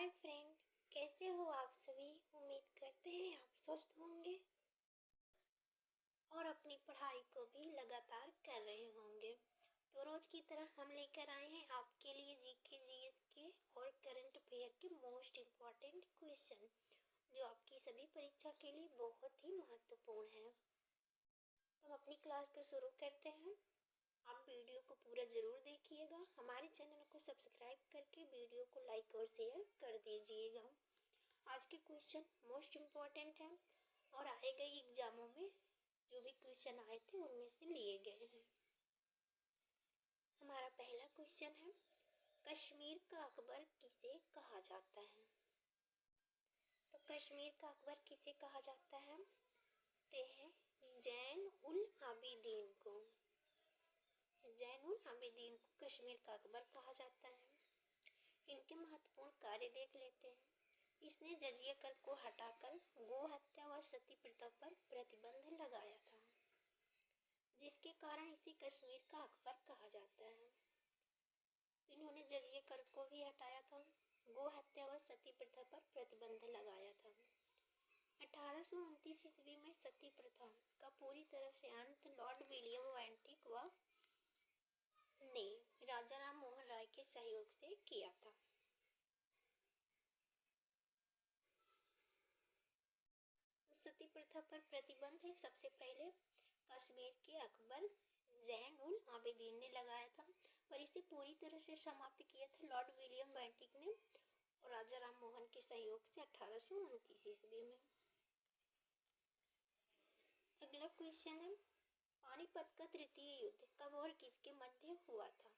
Hi friend, कैसे हो आप सभी। उम्मीद करते हैं आप स्वस्थ होंगे और अपनी पढ़ाई को भी लगातार कर रहे होंगे। तो रोज की तरह हम लेकर आए हैं आपके लिए जीके जीएस के और करंट अफेयर के मोस्ट इम्पॉर्टेंट क्वेश्चन जो आपकी सभी परीक्षा के लिए बहुत ही महत्वपूर्ण है। तो हम अपनी क्लास को शुरू करते हैं। आप वीडियो को पूरा जरूर देखिएगा। हमारे चैनल को सब्सक्राइब करके वीडियो को लाइक और शेयर कर दीजिएगा। आज के क्वेश्चन मोस्ट इम्पॉर्टेंट हैं और आए गए एग्जामों में जो भी क्वेश्चन आए थे उनमें से लिए गए हैं। हमारा पहला क्वेश्चन है, कश्मीर का अकबर किसे कहा जाता है। तो कश्मीर का अकबर किसे कहा जाता है, ते हैं जैन उल आबिदीन को। जैन उल आबिदीन को कश्मीर का अकबर कहा जाता है। इनके महत्वपूर्ण कार्य देख लेते हैं। इसने जजिया कर को हटाकर गो हत्या व सती प्रथा पर प्रतिबंध लगाया था, जिसके कारण इसे कश्मीर का अकबर कहा जाता है। इन्होंने जजिया कर को भी हटाया था, गो हत्या व सती प्रथा पर प्रतिबंध लगाया था। 1829 ईस्वी में सती प्रथा का पूरी तरह से अंत लॉर्ड विलियम बेंटिक ने राजा राम मोहन राय के सहयोग से किया था। सती प्रथा पर प्रतिबंध है सबसे पहले कश्मीर के अकबर जैन उल आबिदीन ने लगाया था, पर इसे पूरी तरह से समाप्त किया था लॉर्ड विलियम बेंटिक ने और राजा राम मोहन के सहयोग से 1829 ईस्वी में। अगला क्वेश्चन है, पानीपत का तृतीय युद्ध कब और किसके मध्य हुआ था।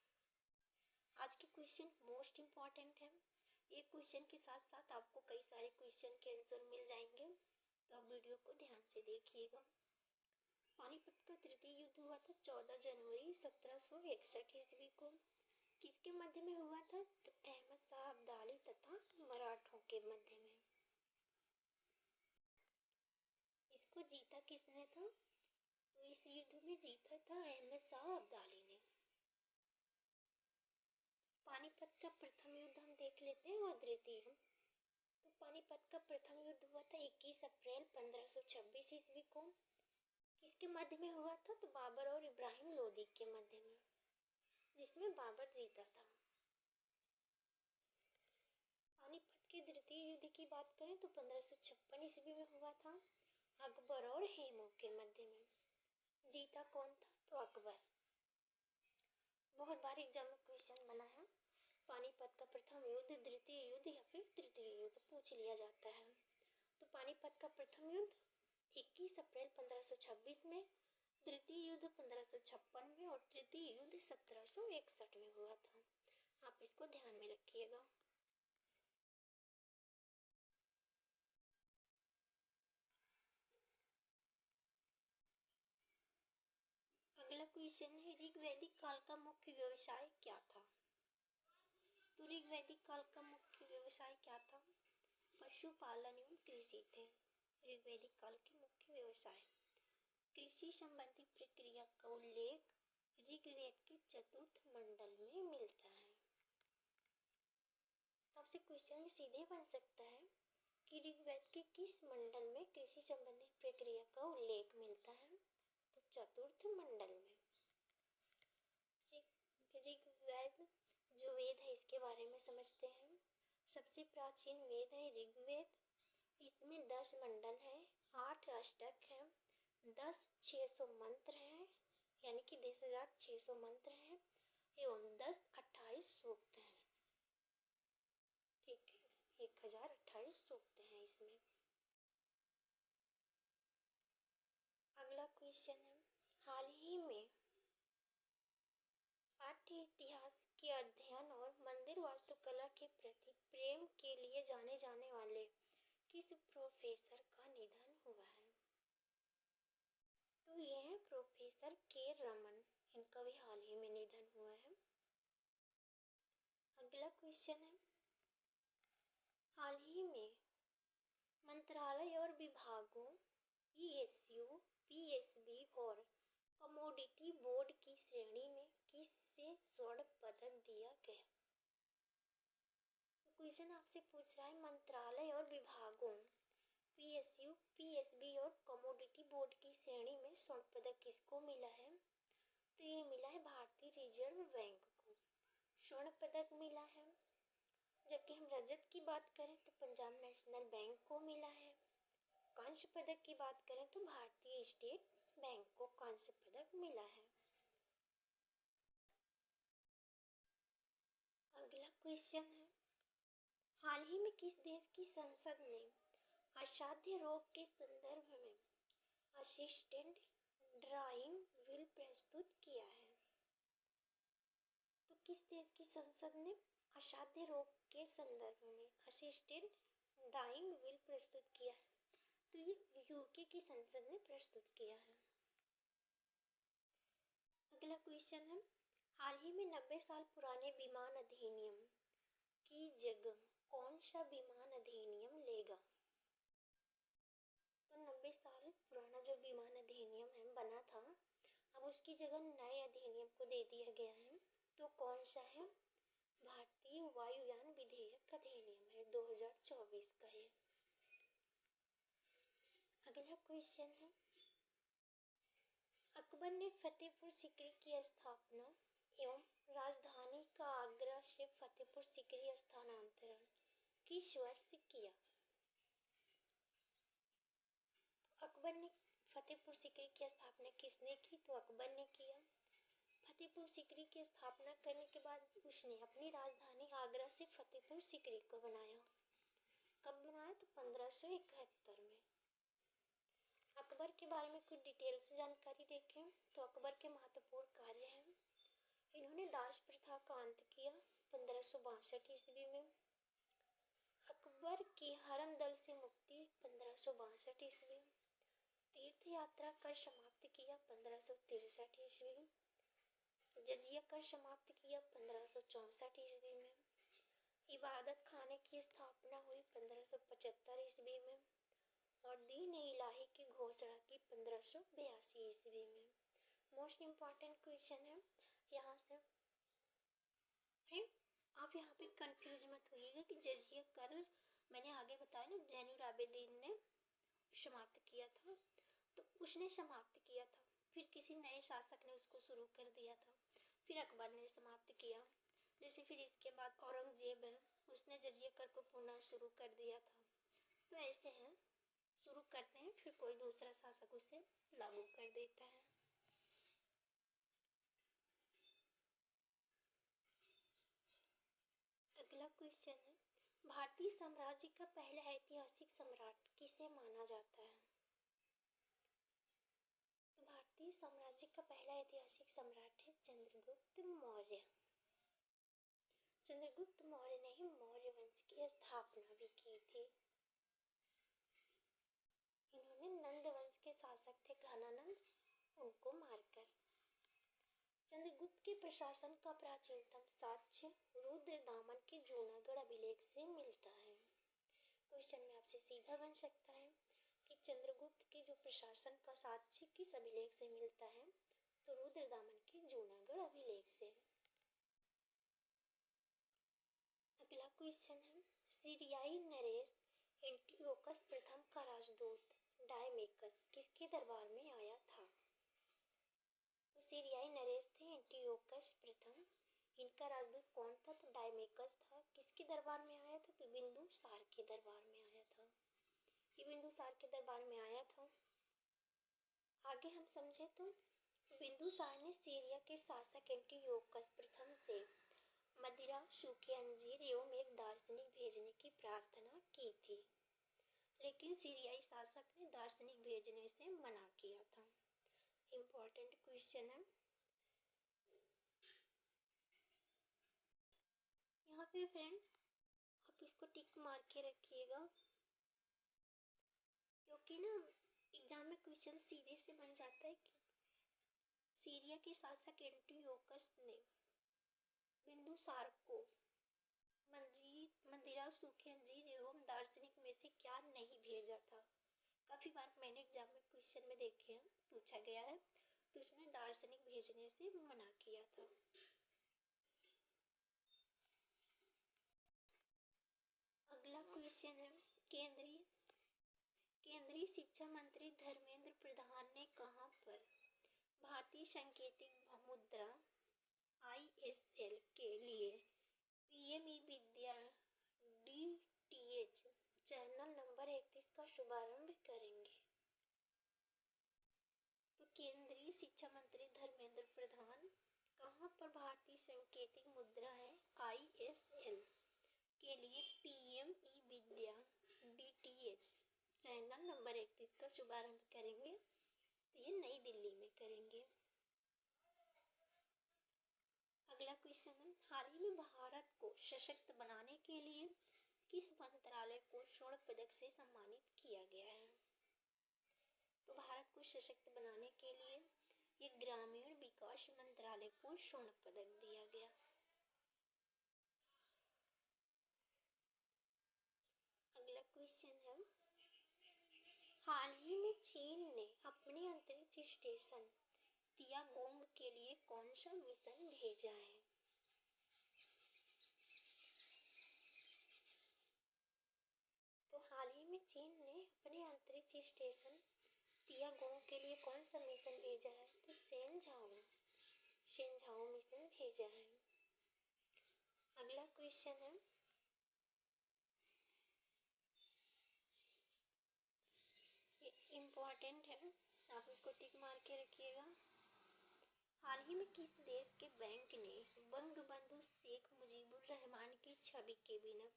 आज के क्वेश्चन मोस्ट इम्पॉर्टेंट है। एक क्वेश्चन के साथ साथ आपको कई सारे क्वेश्चन के आंसर मिल जाएंगे, तो आप वीडियो को ध्यान से देखिएगा। पानीपत का तृतीय युद्ध हुआ था 14 जनवरी 1761 ईस्वी को। किसके मध्य में हुआ था, तो अहमद शाह अब्दाली तथा मराठों के मध्य में। इसको जीता किसने था, तो इस युद्ध में जीता था अहमद शाह अब्दाली ने। पानीपत का प्रथम युद्ध हम देख लेते हैं और द्वितीय। तो पानीपत का प्रथम युद्ध हुआ था 21 अप्रैल 1526 ईस्वी को। किसके मध्य में हुआ था, तो बाबर और इब्राहिम लोदी के मध्य में, जिसमें बाबर जीता था। पानीपत के द्वितीय युद्ध की बात करें तो 1556 ईस्वी में हुआ था अकबर और हेमू के मध्य में। जीता कौन था, तो अकबर। बहुत बार एग्जाम में क्वेश्चन बना है, पानीपत का प्रथम युद्ध, द्वितीय युद्ध या फिर तृतीय युद्ध पूछ लिया जाता है। तो पानीपत का प्रथम युद्ध 21 अप्रैल 1526 में, द्वितीय युद्ध 1556 में और तृतीय युद्ध 1761 में हुआ था। आप इसको ध्यान में रखिएगा। अगला क्वेश्चन है, ऋग्वैदिक काल का मुख्य व्यवसाय क्या था। तो ऋग्वैदिक काल का मुख्य व्यवसाय क्या था, पशुपालन एवं कृषि थे ऋग्वैदिक काल के मुख्य व्यवसाय। कृषि संबंधी प्रक्रिया का उल्लेख ऋग्वेद के चतुर्थ मंडल में मिलता है। आपसे क्वेश्चन में सीधे बन सकता है कि ऋग्वेद के किस मंडल में कृषि संबंधी प्रक्रिया का उल्लेख मिलता है, तो चतुर्थ मंडल में। ऋग्वेद जो वेद है इसके बारे में समझते हैं। सबसे प्राचीन वेद है ऋग्वेद। इसमें 10 मंडल है, 8 अष्टक है, 10,600 मंत्र हैं, यानी कि 10,600 मंत्र हैं एवं 28 सूक्त हैं। ठीक है, 1028 सूक्त हैं इसमें। अगला क्वेश्चन है, हाल ही में पाठ्य इतिहास के अध्ययन और मंदिर वास्तुकला के प्रति प्रेम के लिए जाने जाने वाले किस प्रोफेसर का निधन हुआ है, तो यह है प्रोफेसर के रमन। इनका भी हाल ही में निधन हुआ है। अगला क्वेश्चन है, हाल ही में मंत्रालय और विभागों पीएसयू, पीएसबी और कमोडिटी बोर्ड की श्रेणी में किससे स्वर्ण पदक दिया गया। तो क्वेश्चन आपसे पूछ रहा है मंत्रालय और विभागों पीएसयू, पीएसबी और कमोडिटी बोर्ड की श्रेणी में स्वर्ण पदक किसको मिला है? तो ये मिला है भारतीय रिजर्व बैंक को स्वर्ण पदक मिला है। जबकि हम रजत की बात करें तो पंजाब नेशनल बैंक को मिला है। कांस्य पदक की बात करें तो भारतीय स्टेट बैंक को कांस्य पदक मिला है। अगला क्वेश्चन है, हाल ही में किस देश की संसद ने असाध्य रोग के संदर्भ में असिस्टेड ड्राइंग बिल प्रस्तुत किया है? तो किस देश की संसद ने असाध्य रोग के संदर्भ में असिस्टेड ड्राइंग बिल प्रस्तुत किया है? तो ये यूके की संसद ने प्रस्तुत किया है। अगला क्वेश्चन है, हाल ही में 90 साल पुराने विमान अधिनियम की जगह कौन सा विमान अधिनियम लेगा? तो 90 साल पुराना जो विमान अधिनियम है बना था, अब उसकी जगह नए अधिनियम को दे दिया गया है। तो कौन सा है? भारतीय वायुयान विधेयक अधिनियम है, 2024 का है। अगला क्वेश्चन है, अकबर ने फतेहपुर सीकरी की स्थापना एवं राजधानी का आगरा से फतेहपुर सीकरी स्थानांतरण किस वर्ष किया? अकबर ने फतेहपुर सीकरी की स्थापना किसने की? तो अकबर ने किया। फतेहपुर सीकरी की स्थापना करने के बाद उसने अपनी राजधानी आगरा से फतेहपुर सीकरी को बनाया। कब बनाया? तो 1571 में। अकबर के बारे में कुछ डिटेल से जानकारी देखें तो अकबर के महत्वपूर्ण कार्य हैं, इन्होंने दास प्रथा का अंत किया 1562 ईस्वी में। अकबर की हरम दल से मुक्ति 1562 ईस्वी। तीर्थ यात्रा कर समाप्त किया 1563 ईस्वी। जजिया कर समाप्त किया 1564 ईस्वी में। इबादत खाने की स्थापना हुई 1575 ईस्वी में और दीन इलाही की घोषणा की 1582 ईस्वी में। मोस्ट इम्पॉर्टेंट क्वेश्चन है यहाँ से। आप यहाँ पे कंफ्यूज मत होइएगा कि जजिया कर मैंने आगे बताया ना, जैनुल आबिदीन ने समाप्त किया था, तो उसने समाप्त किया था, फिर किसी नए शासक ने उसको शुरू कर दिया था, फिर अकबर ने समाप्त किया। जैसे फिर इसके बाद औरंगजेब है, उसने जजिया कर को पुनः शुरू कर दिया था। तो ऐसे हैं, शुरू करते हैं फिर कोई दूसरा शासक उसे लागू कर देता है। अगला क्वेश्चन है, भारतीय साम्राज्य का पहला ऐतिहासिक सम्राट किसे माना जाता है? तो भारतीय साम्राज्य का पहला ऐतिहासिक सम्राट है चंद्रगुप्त मौर्य। चंद्रगुप्त मौर्य ने ही मौर्य वंश की स्थापना भी की थी। इन्होंने नंद वंश के शासक थे घनानंद, उनको मारकर। चंद्रगुप्त के प्रशासन का प्राचीनतम साक्ष्य रुद्रदामन के जूनागढ़ अभिलेख से मिलता है। क्वेश्चन में आपसे सीधा बन सकता है कि चंद्रगुप्त के जो प्रशासन का साक्ष्य किस अभिलेख से मिलता है? तो रुद्रदामन के जूनागढ़ अभिलेख से। अगला क्वेश्चन है, सीरियाई नरेश एंटियोकस प्रथम का राजदूत डायमेकस किसके दरबार में आया था? तो सीरियाई नरेश थे एंटियोकस प्रथम, इनका राजदूत कौन था? तो डायमेकस था। किसके दरबार में आया था? तो बिंदुसार के दरबार में आया था। ये बिंदुसार के दरबार में आया था। आगे हम समझे तो बिंदुसार ने सीरिया के शासक एंटियोकस प्रथम से मदिरा, सूखे अंजीर एवं एक दार्शनिक भेजने की प्रार्थना की थी, लेकिन सीरियाई शासक ने दार्शनिक भेजने से मना किया था। इम्पोर्टेंट क्वेश्चन है। यहाँ पे फ्रेंड आप इसको टिक मार के रखिएगा, क्योंकि ना एग्जाम में क्वेश्चन सीधे से बन जाता है कि सीरिया के शासक एंटियोकस ने बिंदुसार को मदिरा, सूखे अंजीर एवं दार्शनिक में से क्या नहीं भेजा था। काफी बार मैंने एग्जाम में क्वेश्चन में देखे हैं, पूछा गया है, तो उसने दार्शनिक भेजने से मना किया था। क्वेश्चन है, केंद्रीय शिक्षा मंत्री धर्मेंद्र प्रधान ने कहां पर भारतीय सांकेतिक मुद्रा ISL के लिए PM विद्या DTH चैनल नंबर 31 का शुभारंभ करेंगे? तो केंद्रीय शिक्षा मंत्री धर्मेंद्र प्रधान कहां पर भारतीय सांकेतिक मुद्रा है ISL के लिए PM विद्या DTH चैनल नंबर 31 का शुभारंभ करेंगे? तो ये नई दिल्ली में करेंगे। अगला क्वेश्चन है, हाल ही में भारत को सशक्त बनाने के लिए किस मंत्रालय को स्वर्ण पदक से सम्मानित किया गया है? तो भारत को सशक्त बनाने के लिए ये ग्रामीण विकास मंत्रालय को स्वर्ण पदक दिया गया। अगला क्वेश्चन है, हाल ही में चीन ने अपने अंतरिक्ष स्टेशन तियागोंग के लिए कौन सा मिशन भेजा है? तो हाल ही में चीन ने अपने अंतरिक्ष स्टेशन तियागोंग के लिए कौन सा मिशन भेजा है? तो शेनझाओ मिशन भेजा है। अगला क्वेश्चन है, इम्पोर्टेंट है, आप इसको टिक मार के रखिएगा। हाल ही में किस देश के बैंक ने बंगबंधु शेख मुजीबुर रहमान की छवि के बिना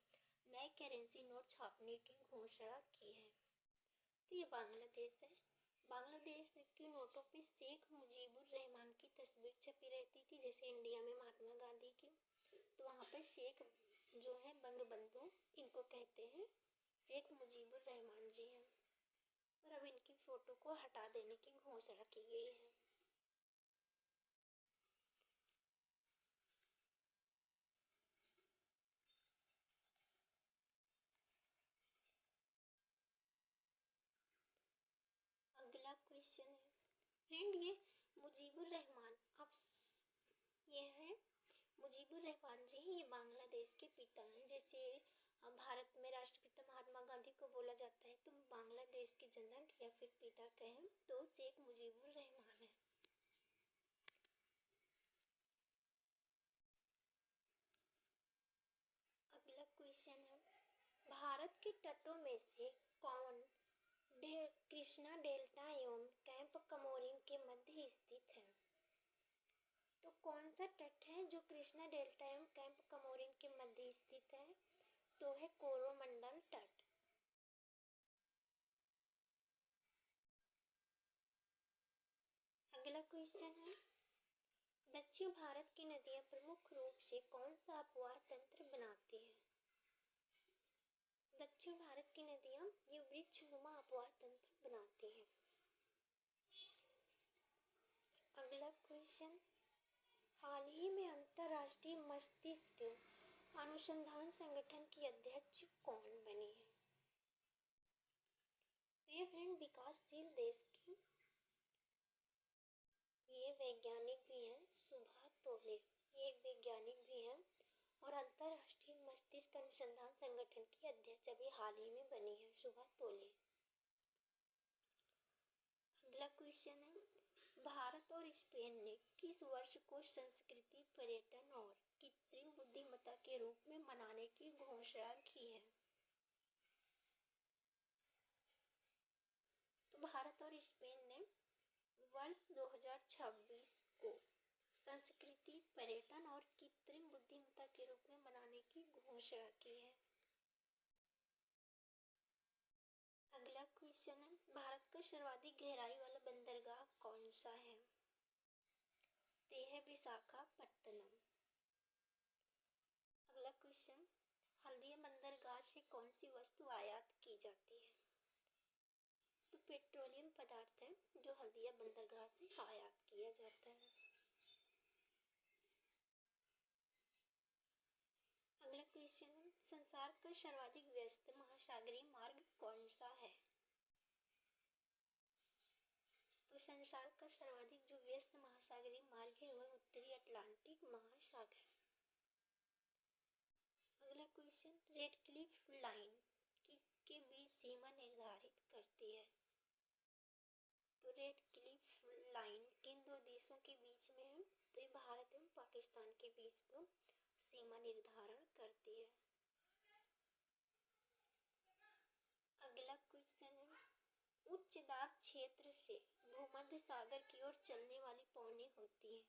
नए करेंसी नोट छापने की घोषणा की है? तो ये बांग्लादेश है। बांग्लादेश के नोटों पे शेख मुजीबुर रहमान की तस्वीर छपी रहती थी, जैसे इंडिया में महात्मा गांधी की। तो वहाँ पे शेख जो है बंगबंधु, इनको कहते हैं शेख मुजीबुर रहमान जी हैं, और अब इनकी फोटो को हटा देने की घोषणा की गई है। अगला क्वेश्चन है, फ्रेंड ये मुजीबुर रहमान, अब ये है मुजीबुर रहमान जी, ये बांग्लादेश के पिता हैं। जैसे भारत में राष्ट्रपिता महात्मा गांधी को बोला जाता है, तो बांग्लादेश के जनक या फिर पिता कहें तो शेख मुजीबुर रहमान है। अगला क्वेश्चन है, भारत के तटों में से कौन कृष्णा डेल्टा एवं कैंप कमोरिन के मध्य स्थित है? तो कौन सा तट है जो कृष्णा डेल्टा एवं कैंप कमोरिन के मध्य स्थित है? तो है कोरोमंडल तट। अगला क्वेश्चन है, दक्षिण भारत की नदियां प्रमुख रूप से कौन सा अपवाह तंत्र बनाती हैं? दक्षिण भारत की नदियां ये वृक्षनुमा अपवाह तंत्र बनाती हैं। अगला क्वेश्चन, हाल ही में अंतर्राष्ट्रीय मस्तिष्क अनुसंधान संगठन की अध्यक्ष कौन बनी है? ये फ्रेंड विकासशील देश की ये वैज्ञानिक भी हैं, सुभा तोले, ये एक वैज्ञानिक भी हैं और अंतर्राष्ट्रीय मस्तिष्क अनुसंधान संगठन की अध्यक्ष अभी हाल ही में बनी है, सुभा तोले। अगला क्वेश्चन है, भारत और स्पेन ने किस वर्ष को संस्कृति पर्यटन और कृत्रिम बुद्धिमत्ता के रूप में मनाने की घोषणा की है? तो भारत और स्पेन ने वर्ष 2026 को संस्कृति पर्यटन और कृत्रिम बुद्धिमत्ता के रूप में मनाने की घोषणा की है। अगला क्वेश्चन है, भारत का सर्वाधिक गहराई वाला बंदरगाह कौन सा है? ते है विशाखापत्तनम। अगला क्वेश्चन, हल्दिया बंदरगाह से कौन सी वस्तु आयात की जाती है? तो पेट्रोलियम पदार्थ है जो हल्दिया बंदरगाह से आयात किया जाता है। अगला क्वेश्चन है, संसार का सर्वाधिक व्यस्त महासागरीय मार्ग कौन सा है? तो संसार का सर्वाधिक जो व्यस्त महासागरीय मार्ग है वह उत्तरी अटलांटिक महासागर। अगला क्वेश्चन, रेड क्लिफ लाइन किसके बीच सीमा निर्धारित करती है? तो रेड क्लिफ लाइन किन दो देशों के बीच में है? तो ये भारत एवं पाकिस्तान के बीच में सीमा निर्धारण करती है। अगला क्वेश्चन है, उच्च दाब क्षेत्र से भूमध्य सागर की ओर चलने वाली पौनी होती है।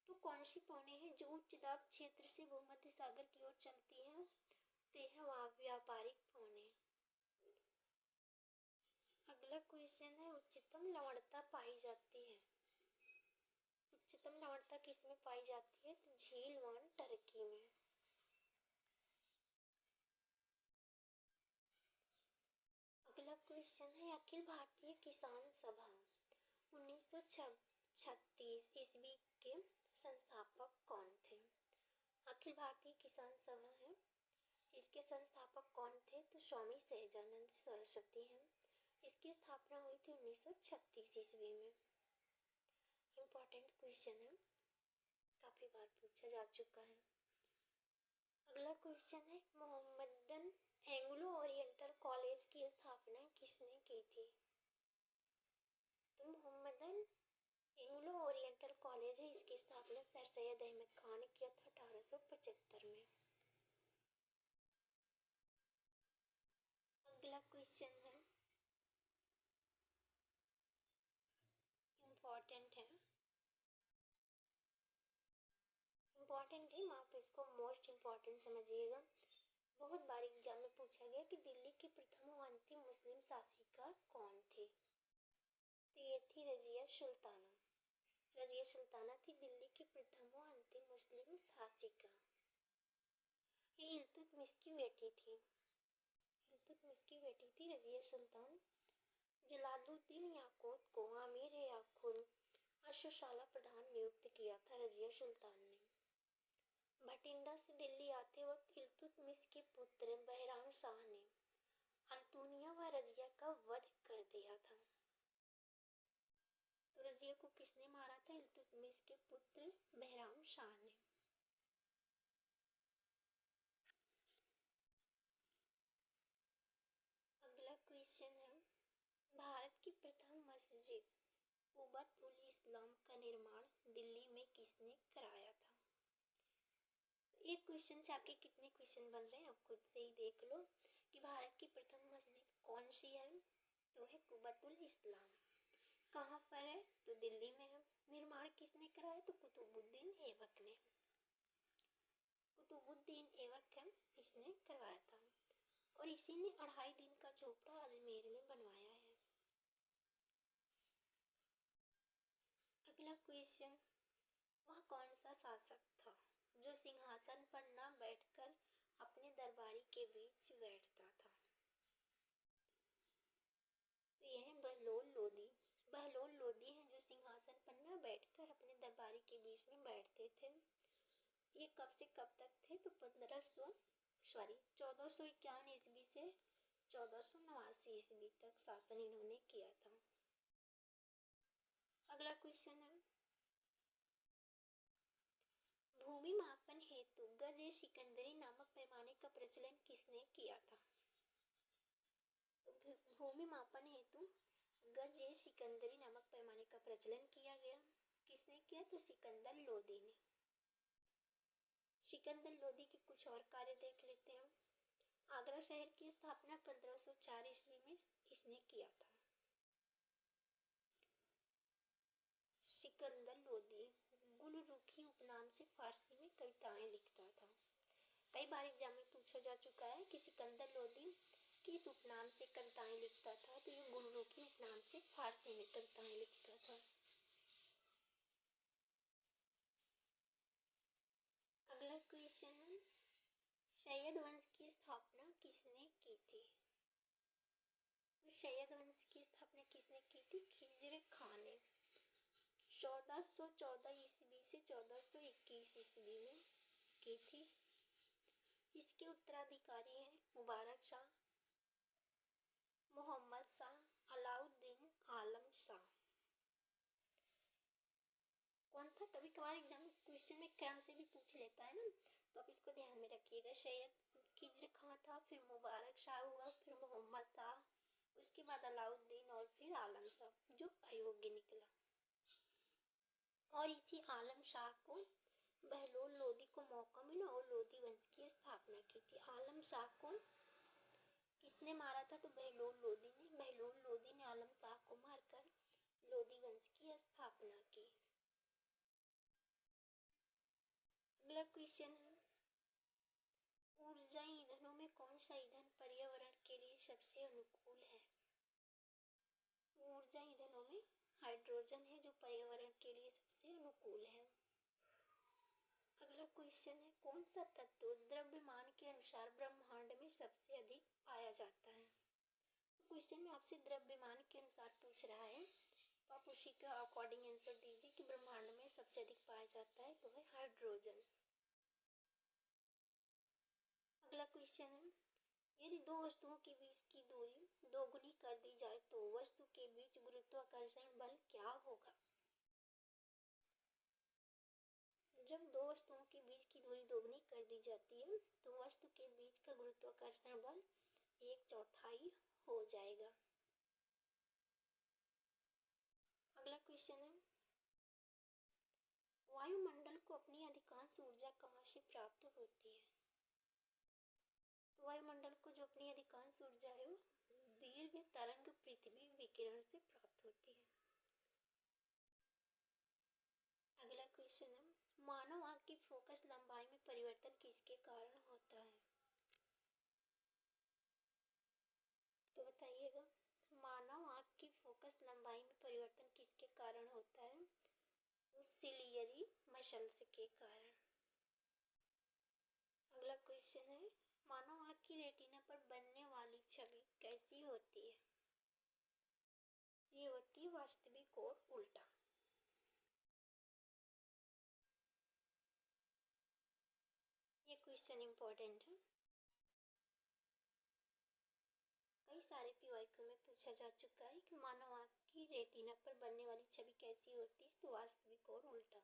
तो कौन सी पौनी है जो उच्च दाब क्षेत्र से भूमध्य सागर की ओर चलती है? तो यह व्यापारिक पौनी। अगला क्वेश्चन है, उच्चतम लवणता पाई जाती है। उच्चतम लवणता किसमें पाई जाती है? तो झील वन टर्की में। अगला क्वेश्चन है, अखिल भारतीय किसान सभा 1936 ईस्वी के संस्थापक कौन थे? अखिल भारतीय किसान सभा है, इसके संस्थापक कौन थे? तो स्वामी सहजानंद सरस्वती हैं। इसकी स्थापना हुई थी 1936 ईस्वी में। इम्पोर्टेंट क्वेश्चन है, काफी बार पूछा जा चुका है। अगला क्वेश्चन है, मोहम्मदन एंग्लो ओरिएंटल कॉलेज की स्थापना किसने की थी? तो मोहम्मदन एंग्लो ओरिएंटल कॉलेज है, इसकी स्थापना सर सैयद अहमद खान ने किया था 1875 में। अगला क्वेश्चन है, इम्पोर्टेंट है, आप इसको मोस्ट इम्पोर्टेंट समझिएगा। बहुत बार एग्जाम में पूछा गया कि दिल्ली की प्रथम और अंतिम मुस्लिम शासिका कौन थी? तो ये थी रजिया सुल्ताना। रजिया सुल्ताना थी दिल्ली की प्रथम और अंतिम मुस्लिम शासिका। ये इल्तुतमिश की बेटी थी। इल्तुतमिश की बेटी थी रजिया सुल्तान। जलालुद्दीन याकूत को अमीर याकुल अश्वशाला प्रधान नियुक्त किया था रजिया सुल्तान ने। भटिंडा से दिल्ली आते वक्त इल्तुतमिश के पुत्र बहराम शाह ने अल्तुनिया व रजिया का वध कर दिया था। तो रजिया को किसने मारा था? इल्तुतमिश के पुत्र बहराम शाह ने। अगला क्वेश्चन है, भारत की प्रथम मस्जिद कुबत उल इस्लाम का निर्माण दिल्ली में किसने कराया था? एक क्वेश्चन से आपके कितने क्वेश्चन बन रहे हैं आप खुद से ही देख लो कि भारत की प्रथम मस्जिद कौन सी है? तो है कुबत उल इस्लाम। कहाँ पर है? तो दिल्ली में है। निर्माण किसने कराया? तो कुतुबुद्दीन ऐबक ने। कुतुबुद्दीन ऐबक है, इसने करवाया था और इसी ने 2.5 दिन का झोपड़ा अजमेर में बनवाया है। अगला क्वेश्चन, वह कौन सा शासक था जो सिंहासन पर न बैठकर अपने दरबारी के बीच बैठता था? तो यह है बहलोल लोदी। बहलोल लोदी हैं जो सिंहासन पर न बैठकर अपने दरबारी के बीच में बैठते थे। ये कब से कब तक थे? तो 1451 ईस्वी से 1489 ईस्वी तक शासन इन्होंने किया था। अगला क्वेश्चन है, भूमि मापन हेतु गज सिकंदरी नामक पैमाने का प्रचलन किसने किया था? तो भूमि मापन हेतु गज सिकंदरी नामक पैमाने का प्रचलन किया गया। किसने किया? तो सिकंदर लोदी ने। सिकंदर लोदी के कुछ और कार्य देख लेते हैं। आगरा शहर की स्थापना 1504 ईस्वी में इसने किया था। सिकंदर लोदी गुलरुखी उपनाम से फारसी में कविताएं लिखता था। कई बार एग्जाम में पूछा जा चुका है कि सिकंदर लोदी किस उपनाम से कविताएं लिखता था? तो ये गुलरुखी उपनाम से फारसी में कविताएं लिखता था। अगला क्वेश्चन है, सैयद वंश की स्थापना किसने की थी? सैयद वंश की स्थापना किसने की थी? खिजर खान ने 1414 ईस्वी से 1421 ईस्वी में की थी। इसके उत्तराधिकारी हैं मुबारक शाह, मोहम्मद शाह, अलाउद्दीन आलम शाह। कौन था? कभी कभार एग्जाम क्वेश्चन में क्रम से भी पूछ लेता है ना, तो आप इसको ध्यान में रखिएगा। सैयद खिज्र खां था, फिर मुबारक शाह हुआ, फिर मोहम्मद शाह, उसके बाद अलाउद्दीन और फिर आलम शाह, जो अयोग्य निकला। और इसी आलम शाह को बहलोल लोदी को मौका मिला और लोदी वंश की स्थापना की थी। आलम शाह को किसने मारा था? तो बहलोल लोदी ने। बहलोल लोदी ने आलम शाह को मारकर लोदी वंश की स्थापना की। अगला क्वेश्चन है, ऊर्जा ईंधनों में कौन सा ईंधन पर्यावरण के लिए सबसे अनुकूल है? ऊर्जा ईंधनों में हाइड्रोजन है जो पर्यावरण के लिए सबसे अनुकूल है। अगला क्वेश्चन है, कौन सा तत्व द्रव्यमान के अनुसार ब्रह्मांड में सबसे अधिक पाया जाता है? क्वेश्चन में आपसे द्रव्यमान के अनुसार पूछ रहा है, तो आप उसी का अकॉर्डिंग आंसर दीजिए कि ब्रह्मांड में सबसे अधिक पाया जाता है तो है हाइड्रोजन। अगला क्वेश्चन है, यदि दो वस्तुओं के बीच की दूरी दोगुनी कर दी जाए तो वस्तु के बीच गुरुत्वाकर्षण बल क्या होगा? जब दो वस्तुओं के बीच की दूरी दोगुनी कर दी जाती है तो वस्तु के बीच का गुरुत्वाकर्षण बल 1/4 हो जाएगा। अगला क्वेश्चन है, वायुमंडल को अपनी अधिकांश ऊर्जा कहाँ से प्राप्त होती है? तो वायुमंडल को जो अपनी अधिकांश ऊर्जा है वो दीर्घ तरंग पृथ्वी विकिरण से प्राप्त होती है। अगला क्वेश्चन है, मानव आंख की फोकस लंबाई में परिवर्तन किसके कारण होता है? तो बताइएगा, मानव आंख की फोकस लंबाई में परिवर्तन किसके कारण होता है? तो सिलियरी मसल्स के कारण। अगला क्वेश्चन है, मानव आंख की रेटिना पर बनने वाली छवि कैसी होती है? ये होती है वास्तविक और उल्टा। ये क्वेश्चन इंपॉर्टेंट है, कई सारे पीवाईक्यू में पूछा जा चुका है कि मानव आंख की रेटिना पर बनने वाली छवि कैसी होती है? तो वास्तविक और उल्टा।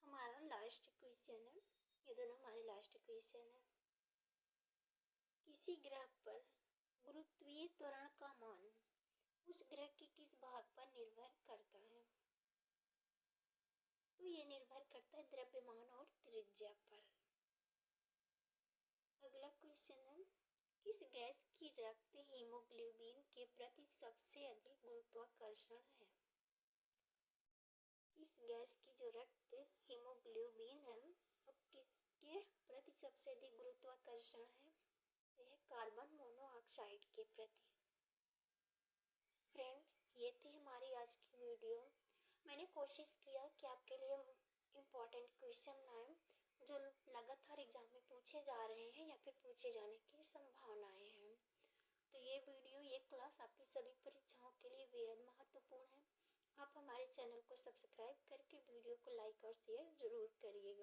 हमारा लास्ट क्वेश्चन है, ये दोनों हमारे लास्ट क्वेश्चन है, किसी ग्रह पर गुरुत्वीय त्वरण का मान उस ग्रह के किस भाग पर निर्भर करता है? तो ये निर्भर करता है द्रव्यमान और त्रिज्या पर। अगला क्वेश्चन है, किस गैस की रक्त हीमोग्लोबिन के प्रति सबसे अधिक गुरुत्वाकर्षण है? किस गैस की जो रक्त हीमोग्लोबिन है और किसके प्रति सबसे अधिक गुरुत्वाकर्षण है? यह कार्बन मोनोऑक्साइड के प्रति। फ्रेंड, ये थी हमारी आज की वीडियो। मैंने कोशिश किया कि आपके लिए इम्पोर्टेंट क्वेश्चन लाएं जो लगातार एग्जाम में पूछे जा रहे हैं या फिर पूछे जाने की संभावनाएं हैं। तो ये वीडियो, ये क्लास आपकी सभी परीक्षाओं के लिए बेहद महत्वपूर्ण है। आप हमारे चैनल को सब्सक्राइब करके वीडियो को लाइक और शेयर जरूर करिएगा।